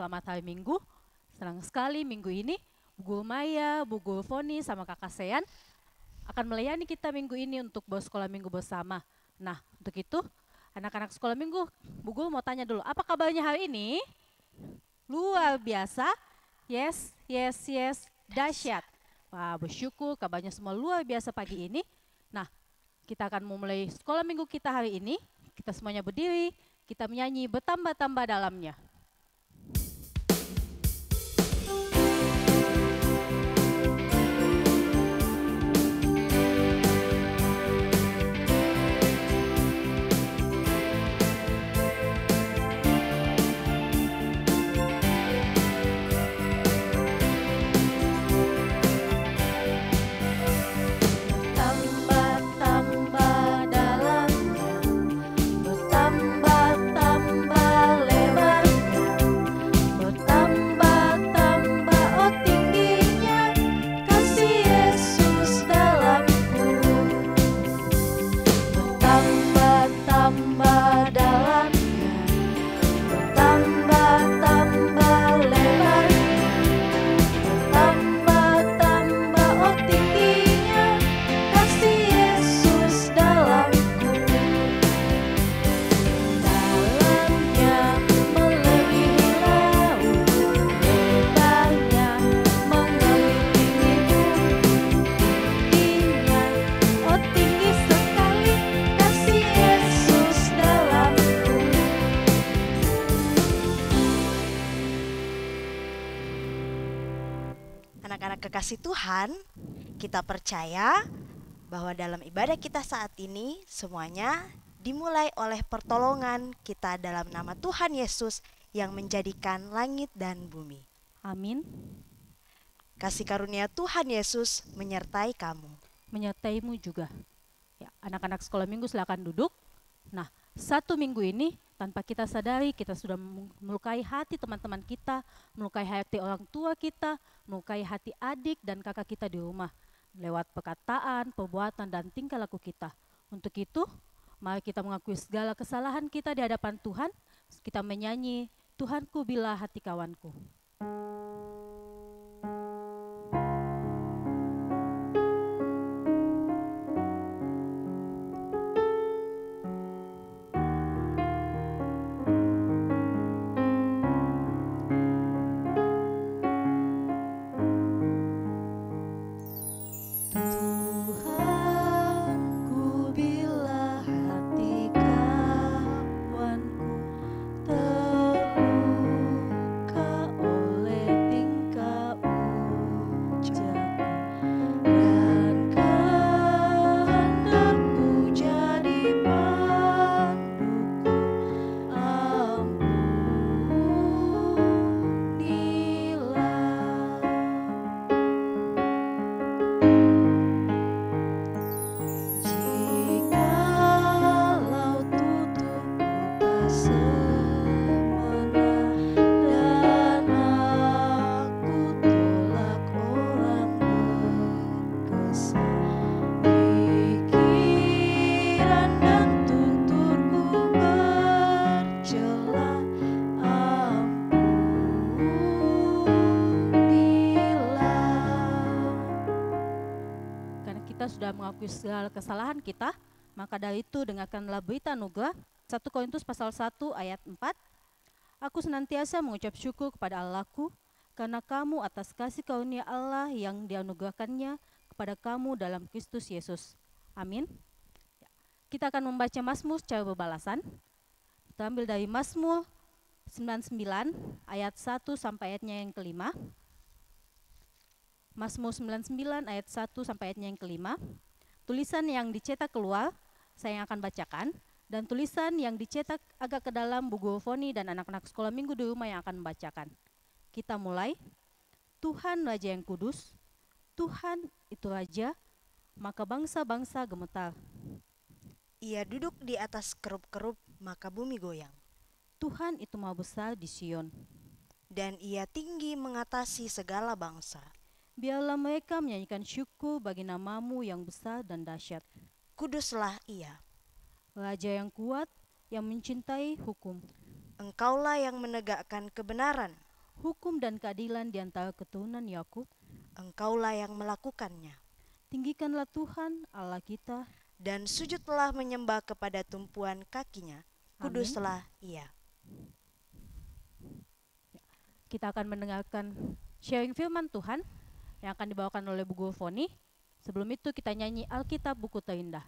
selamat hari Minggu. Senang sekali minggu ini Bu Guru Maya, Bu Guru Foni, sama Kakak Sean akan melayani kita minggu ini untuk bersekolah minggu bersama. Nah, untuk itu anak-anak sekolah minggu, Bu Guru mau tanya dulu, apa kabarnya hari ini? Luar biasa. Yes, yes, yes, dahsyat. Wah, bersyukur kabarnya semua luar biasa pagi ini. Nah, kita akan memulai sekolah minggu kita hari ini. Kita semuanya berdiri, kita menyanyi bertambah-tambah dalamnya. Bertambah-tambah dalamnya, bertambah-tambah lebarnya, bertambah-tambah oh tingginya kasih Yesus dalamku. Bertambah-tambah dalamnya, bertambah-tambah lebarnya, bertambah-tambah oh tingginya kasih Yesus dalamku. Dalamnya melebihi laut, lebarnya mengelilingi bumi, tingginya oh tinggi sekali kasih Yesus dalamku. Anak-anak kekasih Tuhan, kita percaya bahwa dalam ibadah kita saat ini semuanya dimulai oleh pertolongan kita dalam nama Tuhan Yesus yang menjadikan langit dan bumi. Amin. Kasih karunia Tuhan Yesus menyertai kamu. Menyertaimu juga. Ya, anak-anak sekolah minggu silakan duduk. Nah, satu minggu ini tanpa kita sadari kita sudah melukai hati teman-teman kita, melukai hati orang tua kita, melukai hati adik dan kakak kita di rumah lewat perkataan, perbuatan dan tingkah laku kita. Untuk itu, mari kita mengakui segala kesalahan kita di hadapan Tuhan. Kita menyanyi, Tuhanku bila hati kawanku. Tuhanku bila hati kawanku terluka oleh tingkah ujarku dan kehendakku jadi panduku, ampunilah. Jikalau tuturku tak semena dan aku tolak orang berkesan, pikiran dan tuturku bercela, ampunilah. Karena kita sudah mengakui segala kesalahan kita, maka dari itu dengarkanlah berita anugerah 1 Korintus pasal 1 ayat 4. Aku senantiasa mengucap syukur kepada Allahku karena kamu atas kasih karunia Allah yang dianugerahkannya kepada kamu dalam Kristus Yesus. Amin. Kita akan membaca Mazmur secara berbalasan. Kita ambil dari Mazmur 99 ayat 1 sampai ayatnya yang kelima. Mazmur 99 ayat 1 sampai ayatnya yang kelima. Tulisan yang dicetak keluar, saya yang akan bacakan. Dan tulisan yang dicetak agak ke dalam, Bu Guru Foni dan anak-anak sekolah minggu di rumah yang akan membacakan. Kita mulai. Tuhan Raja yang kudus, Tuhan itu Raja, maka bangsa-bangsa gemetar. Ia duduk di atas kerup-kerup, maka bumi goyang. Tuhan itu maha besar di Sion. Dan ia tinggi mengatasi segala bangsa. Biarlah mereka menyanyikan syukur bagi namamu yang besar dan dahsyat. Kuduslah ia. Raja yang kuat, yang mencintai hukum. Engkaulah yang menegakkan kebenaran. hukum dan keadilan di antara keturunan Yakub. Engkaulah yang melakukannya. Tinggikanlah Tuhan Allah kita. Dan sujudlah menyembah kepada tumpuan kakinya. Kuduslah Ia. Kita akan mendengarkan sharing firman Tuhan yang akan dibawakan oleh Bu Guru Foni. Sebelum itu kita nyanyi Alkitab Buku Terindah.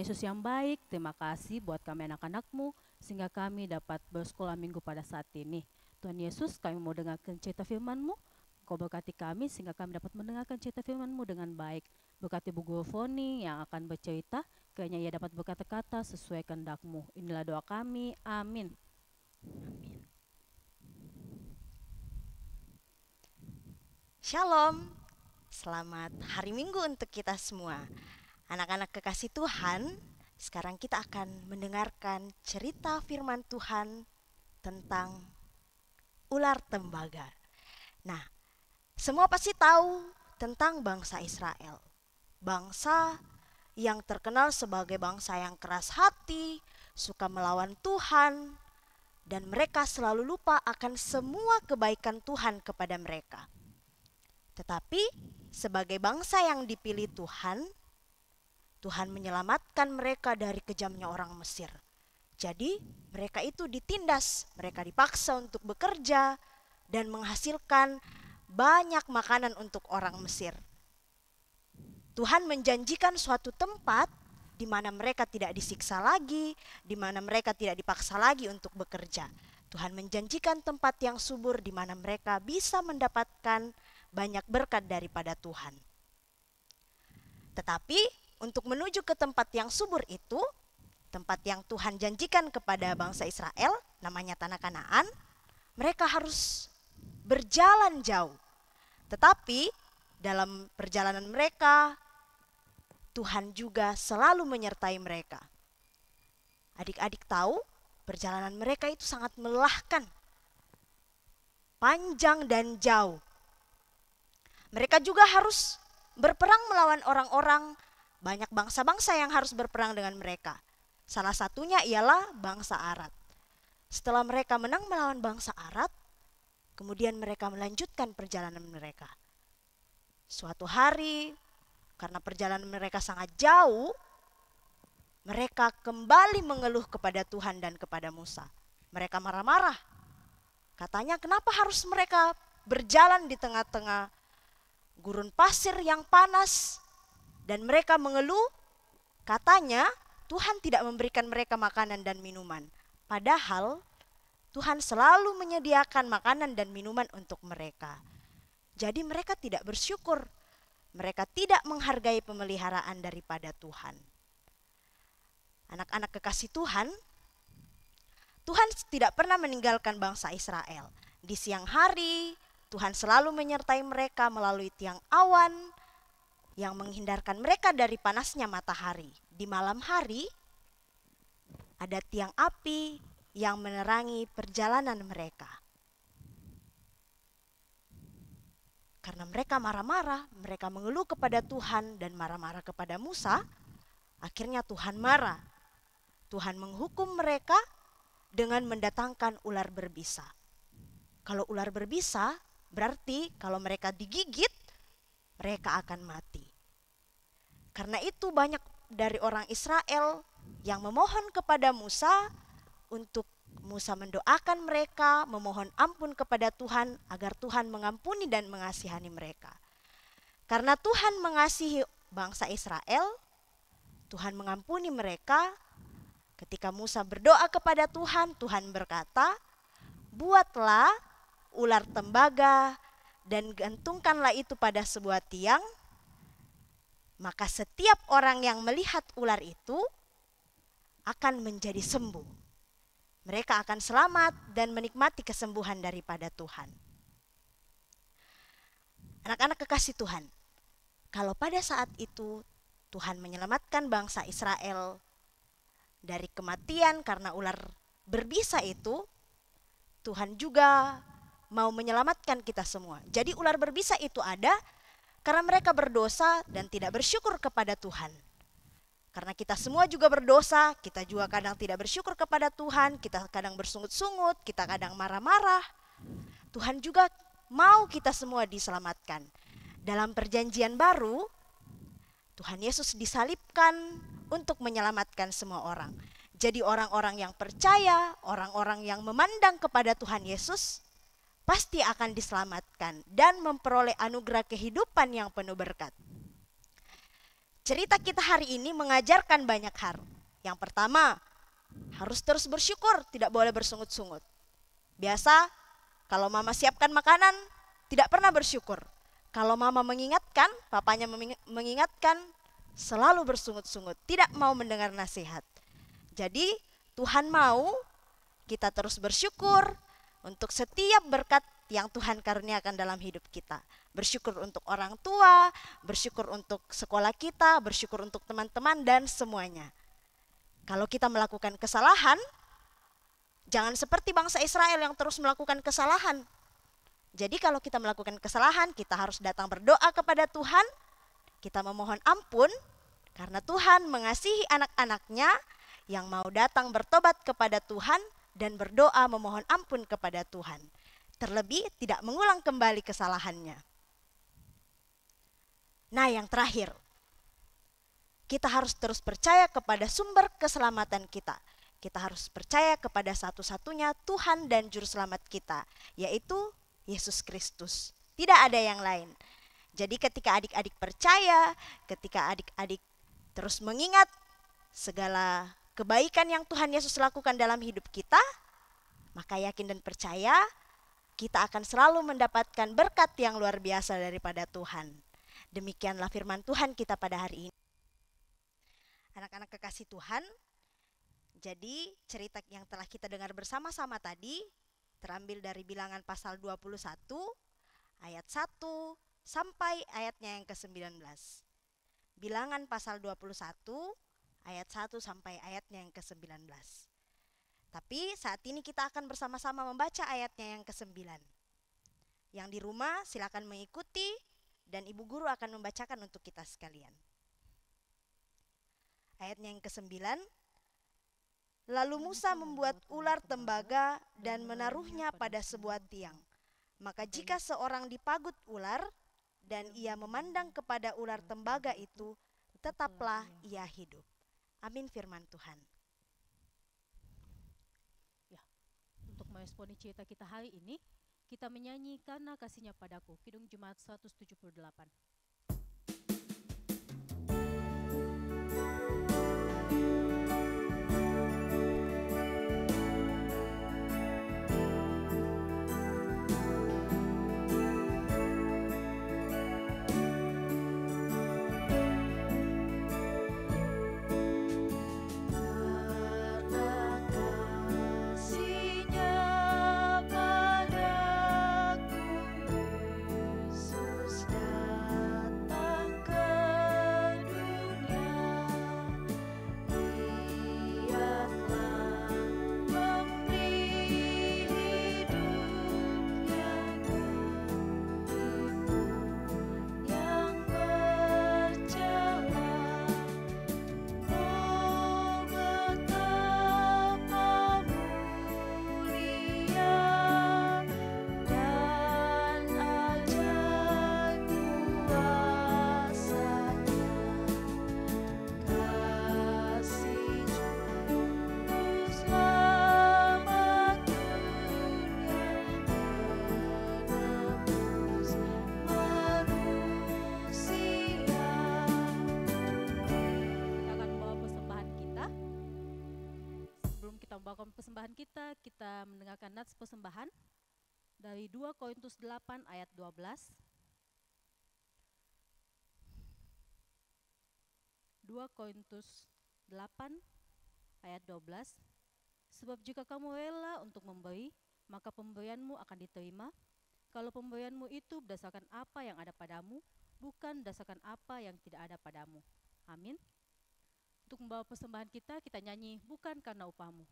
Yesus yang baik, terima kasih buat kami anak-anak-Mu, sehingga kami dapat bersekolah minggu pada saat ini. Tuhan Yesus, kami mau dengarkan cerita firman-Mu, Kau berkati kami sehingga kami dapat mendengarkan cerita firman-Mu dengan baik. Berkati Bu Guru Foni yang akan bercerita, kiranya ia dapat berkata-kata sesuai kehendak-Mu. Inilah doa kami, amin. Amin. Shalom, selamat hari Minggu untuk kita semua. Anak-anak kekasih Tuhan, sekarang kita akan mendengarkan cerita firman Tuhan tentang ular tembaga. Nah, semua pasti tahu tentang bangsa Israel. Bangsa yang terkenal sebagai bangsa yang keras hati, suka melawan Tuhan, dan mereka selalu lupa akan semua kebaikan Tuhan kepada mereka. Tetapi sebagai bangsa yang dipilih Tuhan, Tuhan menyelamatkan mereka dari kejamnya orang Mesir. Jadi mereka itu ditindas, mereka dipaksa untuk bekerja dan menghasilkan banyak makanan untuk orang Mesir. Tuhan menjanjikan suatu tempat di mana mereka tidak disiksa lagi, di mana mereka tidak dipaksa lagi untuk bekerja. Tuhan menjanjikan tempat yang subur di mana mereka bisa mendapatkan banyak berkat daripada Tuhan. Tetapi untuk menuju ke tempat yang subur itu, tempat yang Tuhan janjikan kepada bangsa Israel, namanya Tanah Kanaan, mereka harus berjalan jauh. Tetapi dalam perjalanan mereka, Tuhan juga selalu menyertai mereka. Adik-adik tahu, perjalanan mereka itu sangat melelahkan, panjang dan jauh. Mereka juga harus berperang melawan orang-orang, banyak bangsa-bangsa yang harus berperang dengan mereka. Salah satunya ialah bangsa Arad. Setelah mereka menang melawan bangsa Arad, kemudian mereka melanjutkan perjalanan mereka. Suatu hari, karena perjalanan mereka sangat jauh, mereka kembali mengeluh kepada Tuhan dan kepada Musa. Mereka marah-marah. Katanya, kenapa harus mereka berjalan di tengah-tengah gurun pasir yang panas? Dan mereka mengeluh, katanya Tuhan tidak memberikan mereka makanan dan minuman. Padahal Tuhan selalu menyediakan makanan dan minuman untuk mereka. Jadi mereka tidak bersyukur. Mereka tidak menghargai pemeliharaan daripada Tuhan. Anak-anak kekasih Tuhan, Tuhan tidak pernah meninggalkan bangsa Israel. Di siang hari, Tuhan selalu menyertai mereka melalui tiang awan yang menghindarkan mereka dari panasnya matahari. Di malam hari, ada tiang api yang menerangi perjalanan mereka. Karena mereka marah-marah, mereka mengeluh kepada Tuhan dan marah-marah kepada Musa, akhirnya Tuhan marah. Tuhan menghukum mereka dengan mendatangkan ular berbisa. Kalau ular berbisa, berarti kalau mereka digigit, mereka akan mati. Karena itu banyak dari orang Israel yang memohon kepada Musa untuk Musa mendoakan mereka, memohon ampun kepada Tuhan agar Tuhan mengampuni dan mengasihani mereka. Karena Tuhan mengasihi bangsa Israel, Tuhan mengampuni mereka. Ketika Musa berdoa kepada Tuhan, Tuhan berkata, "Buatlah ular tembaga dan gantungkanlah itu pada sebuah tiang. Maka setiap orang yang melihat ular itu akan menjadi sembuh. Mereka akan selamat dan menikmati kesembuhan daripada Tuhan." Anak-anak kekasih Tuhan, kalau pada saat itu Tuhan menyelamatkan bangsa Israel dari kematian karena ular berbisa itu, Tuhan juga mau menyelamatkan kita semua. Jadi ular berbisa itu ada karena mereka berdosa dan tidak bersyukur kepada Tuhan. Karena kita semua juga berdosa, kita juga kadang tidak bersyukur kepada Tuhan, kita kadang bersungut-sungut, kita kadang marah-marah. Tuhan juga mau kita semua diselamatkan. Dalam perjanjian baru, Tuhan Yesus disalibkan untuk menyelamatkan semua orang. Jadi orang-orang yang percaya, orang-orang yang memandang kepada Tuhan Yesus, pasti akan diselamatkan dan memperoleh anugerah kehidupan yang penuh berkat. Cerita kita hari ini mengajarkan banyak hal. Yang pertama, harus terus bersyukur, tidak boleh bersungut-sungut. Biasa, kalau mama siapkan makanan, tidak pernah bersyukur. Kalau mama mengingatkan, papanya mengingatkan, selalu bersungut-sungut, tidak mau mendengar nasihat. Jadi, Tuhan mau kita terus bersyukur untuk setiap berkat yang Tuhan karuniakan dalam hidup kita. Bersyukur untuk orang tua, bersyukur untuk sekolah kita, bersyukur untuk teman-teman dan semuanya. Kalau kita melakukan kesalahan, jangan seperti bangsa Israel yang terus melakukan kesalahan. Jadi kalau kita melakukan kesalahan, kita harus datang berdoa kepada Tuhan, kita memohon ampun, karena Tuhan mengasihi anak-anaknya yang mau datang bertobat kepada Tuhan dan berdoa memohon ampun kepada Tuhan. Terlebih tidak mengulang kembali kesalahannya. Nah, yang terakhir, kita harus terus percaya kepada sumber keselamatan kita. Kita harus percaya kepada satu-satunya Tuhan dan Juru Selamat kita, yaitu Yesus Kristus. Tidak ada yang lain. Jadi ketika adik-adik percaya, ketika adik-adik terus mengingat segala kebaikan yang Tuhan Yesus lakukan dalam hidup kita, maka yakin dan percaya kita akan selalu mendapatkan berkat yang luar biasa daripada Tuhan. Demikianlah firman Tuhan kita pada hari ini. Anak-anak kekasih Tuhan, jadi cerita yang telah kita dengar bersama-sama tadi terambil dari Bilangan pasal 21 ayat 1 sampai ayatnya yang ke-19. Bilangan pasal 21 ayat 1 sampai ayatnya yang ke-19. Tapi saat ini kita akan bersama-sama membaca ayatnya yang ke-9. Yang di rumah silakan mengikuti dan ibu guru akan membacakan untuk kita sekalian. Ayatnya yang ke-9. Lalu Musa membuat ular tembaga dan menaruhnya pada sebuah tiang. Maka jika seorang dipagut ular dan ia memandang kepada ular tembaga itu, tetaplah ia hidup. Amin firman Tuhan. Untuk meresponi cerita kita hari ini, kita menyanyi Karena Kasihnya Padaku, Kidung Jemaat 178. Yesus kita membawakan persembahan kita mendengarkan nats persembahan dari 2 Korintus 8 ayat 12. 2 Korintus 8 ayat 12. Sebab jika kamu rela untuk memberi, maka pemberianmu akan diterima. Kalau pemberianmu itu berdasarkan apa yang ada padamu, bukan berdasarkan apa yang tidak ada padamu. Amin. Untuk membawa persembahan kita nyanyi bukan karena upahmu.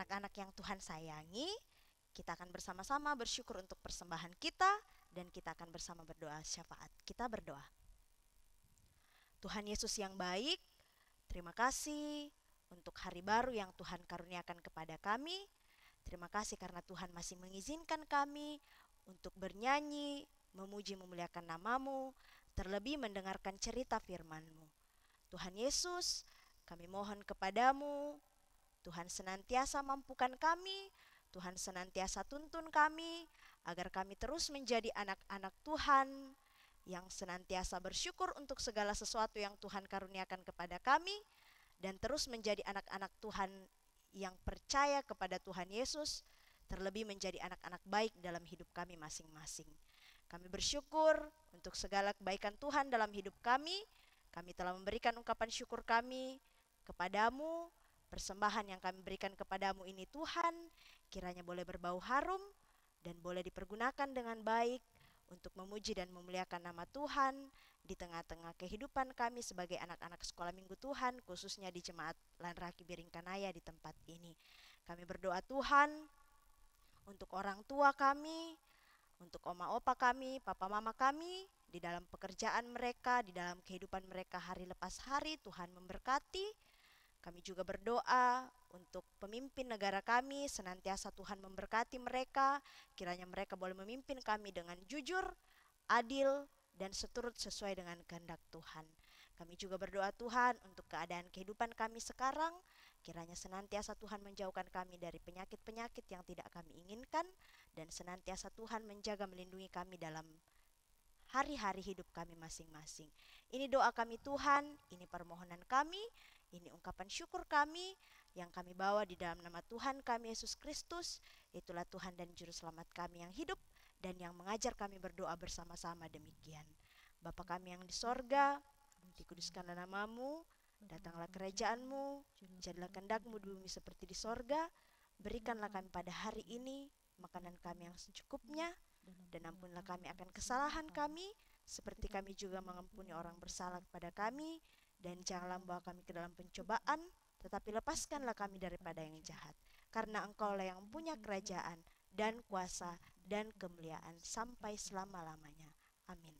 Anak-anak yang Tuhan sayangi, kita akan bersama-sama bersyukur untuk persembahan kita dan kita akan bersama berdoa syafaat. Kita berdoa. Tuhan Yesus yang baik, terima kasih untuk hari baru yang Tuhan karuniakan kepada kami. Terima kasih karena Tuhan masih mengizinkan kami untuk bernyanyi, memuji memuliakan nama-Mu, terlebih mendengarkan cerita firman-Mu. Tuhan Yesus, kami mohon kepadamu, Tuhan senantiasa mampukan kami, Tuhan senantiasa tuntun kami, agar kami terus menjadi anak-anak Tuhan yang senantiasa bersyukur untuk segala sesuatu yang Tuhan karuniakan kepada kami, dan terus menjadi anak-anak Tuhan yang percaya kepada Tuhan Yesus, terlebih menjadi anak-anak baik dalam hidup kami masing-masing. Kami bersyukur untuk segala kebaikan Tuhan dalam hidup kami. Kami telah memberikan ungkapan syukur kami kepadamu. Persembahan yang kami berikan kepadamu ini Tuhan, kiranya boleh berbau harum dan boleh dipergunakan dengan baik untuk memuji dan memuliakan nama Tuhan di tengah-tengah kehidupan kami sebagai anak-anak sekolah minggu Tuhan, khususnya di Jemaat Lanraki Biringkanaya di tempat ini. Kami berdoa Tuhan untuk orang tua kami, untuk oma opa kami, papa mama kami, di dalam pekerjaan mereka, di dalam kehidupan mereka hari lepas hari, Tuhan memberkati. Kami juga berdoa untuk pemimpin negara kami, senantiasa Tuhan memberkati mereka, kiranya mereka boleh memimpin kami dengan jujur, adil, dan seturut sesuai dengan kehendak Tuhan. Kami juga berdoa Tuhan untuk keadaan kehidupan kami sekarang, kiranya senantiasa Tuhan menjauhkan kami dari penyakit-penyakit yang tidak kami inginkan, dan senantiasa Tuhan menjaga melindungi kami dalam hari-hari hidup kami masing-masing. Ini doa kami Tuhan, ini permohonan kami, ini ungkapan syukur kami yang kami bawa di dalam nama Tuhan kami Yesus Kristus. Itulah Tuhan dan Juru Selamat kami yang hidup dan yang mengajar kami berdoa bersama-sama demikian. Bapa kami yang di sorga, dikuduskanlah nama-Mu, datanglah kerajaan-Mu, jadilah kehendak-Mu di bumi seperti di sorga. Berikanlah kami pada hari ini makanan kami yang secukupnya, dan ampunilah kami akan kesalahan kami, seperti kami juga mengampuni orang bersalah kepada kami. Dan janganlah membawa kami ke dalam pencobaan, tetapi lepaskanlah kami daripada yang jahat. Karena Engkaulah yang punya kerajaan dan kuasa dan kemuliaan sampai selama-lamanya. Amin.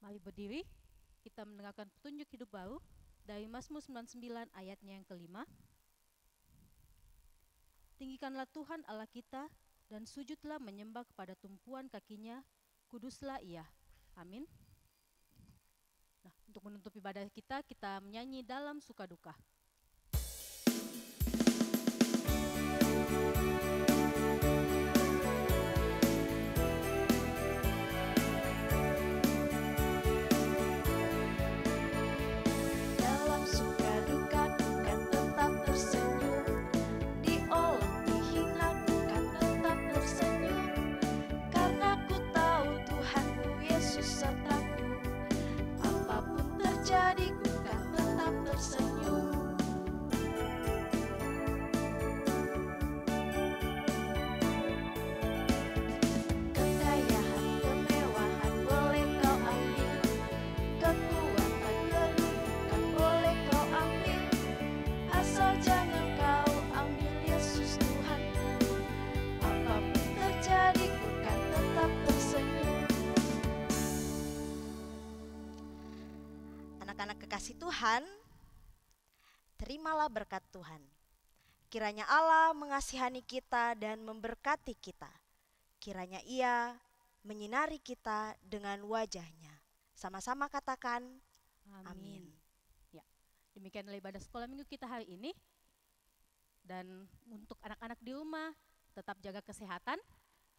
Mari berdiri, kita mendengarkan petunjuk hidup baru dari Mazmur 99 ayatnya yang kelima. Tinggikanlah Tuhan Allah kita dan sujudlah menyembah kepada tumpuan kakinya, kuduslah Ia. Amin. Nah, untuk menutup ibadah kita menyanyi dalam suka duka. terimalah berkat Tuhan. Kiranya Allah mengasihani kita dan memberkati kita. Kiranya Ia menyinari kita dengan wajah-Nya. Sama-sama katakan, Amin. amin. Ya, demikianlah ibadah sekolah minggu kita hari ini. Dan untuk anak-anak di rumah, tetap jaga kesehatan.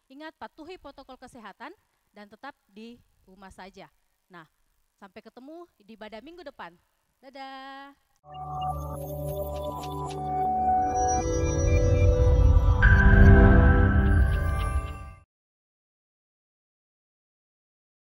Ingat, patuhi protokol kesehatan dan tetap di rumah saja. Nah, sampai ketemu di ibadah minggu depan. Dadah.